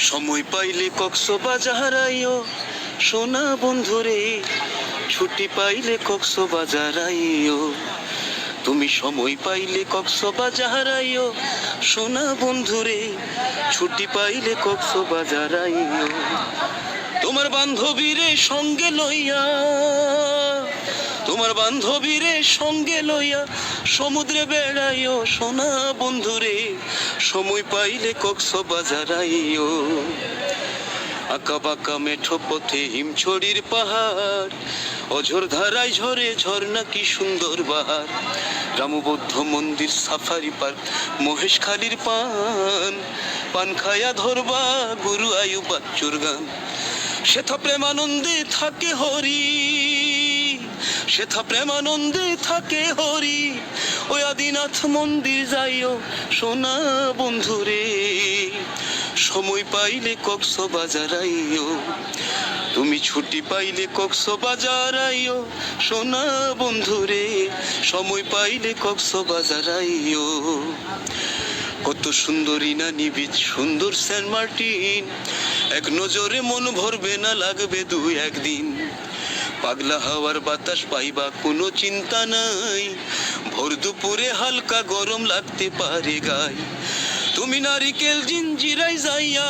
সময় পাইলে কক্সবাজার আইও সোনা বন্ধুরে, ছুটি পাইলে কক্সবাজার আইও। তুমি সময় পাইলে কক্সবাজার আইও সোনা বন্ধুরে, ছুটি পাইলে কক্সবাজার আইও। তোমার বান্ধবীরে সঙ্গে লইয়া, তোমার বান্ধবীরে সঙ্গে লইয়া সমুদ্রে বেড়াইও সোনা বন্ধুরে, সময় পাইলে কক্সবাজার আইও। আঁকা বাঁকা মেঠো পথে হিমছড়ির পাহাড়, অঝোর ধারায় ঝরে ঝর্ণা কি সুন্দর বাহার। রামবৌদ্ধ মন্দির, সাফারি পার্ক, মহেশখালীর পান, পান খায়া ধরবা গুরু আয়ু বাচ্চুর গান। সেথা প্রেমানন্দে থাকে হরি, সেথা প্রেমানন্দে থাকে হরি, ওই আদিনাথ মন্দির যাইও সোনা বন্ধুরে, সময় পাইলে কক্সবাজার আইও। তুমি ছুটি পাইলে কক্সবাজার আইও সোনা বন্ধুরে, সময় পাইলে কক্সবাজার আইও। কত সুন্দরী না নিবিড় সুন্দর সেন্ট মার্টিন, এক নজরে মন ভরবে না লাগবে দু একদিন। পাগলা হাওয়ার বাতাস পাইবা কোনো চিন্তা নাই, ভোর দুপুরে হালকা গরম লাগতে পারে গায়ে। তুমি নারিকেল জিঞ্জিরাই যাইয়া,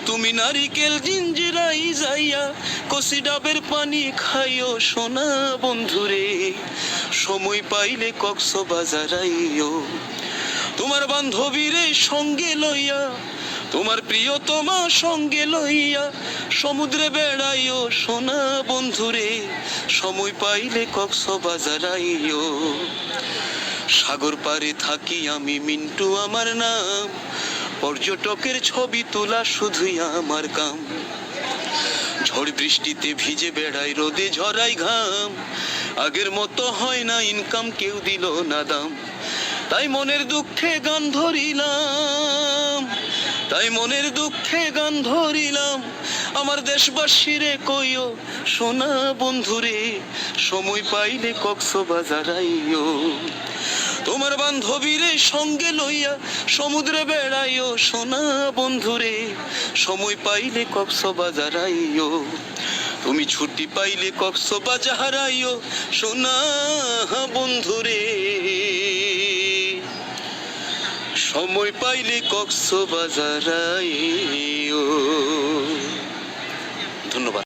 তুমি নারিকেল জিঞ্জিরাই যাইয়া কষি ডাবের পানি খাইও সোনা বন্ধুরে, সময় পাইলে কক্সবাজার আইও। তোমার বান্ধবীরে সঙ্গে লইয়া, তোমার প্রিয়তমা সঙ্গে লইয়া সমুদ্রে বেড়াইও সোনা বন্ধুরে, সময় পাইলে কক্সবাজার আইও। সাগর পারে থাকি আমি মিন্টু আমার নাম, পর্যটকের ছবি তোলা শুধুই আমার কাম। ঝড় বৃষ্টিতে ভিজে বেড়াই রোদে ঝরাই ঘাম, আগের মতো হয় না ইনকাম কেউ দিল না দাম। তাই মনের দুঃখে গান ধরিলাম, তাই মনের দুঃখে গান ধরিলাম, আমার দেশবাসীরে কইও সোনা বন্ধুরে, সময় পাইলে কক্সবাজার আইও। তোমার বান্ধবীরে সঙ্গে লইয়া সমুদ্রে বেড়াইও সোনা বন্ধুরে, সময় পাইলে কক্সবাজার আইও। তুমি ছুটি পাইলে কক্সবাজার আইও সোনা বন্ধুরে, সময় পাইলে কক্সবাজার আইও। ধন্যবাদ।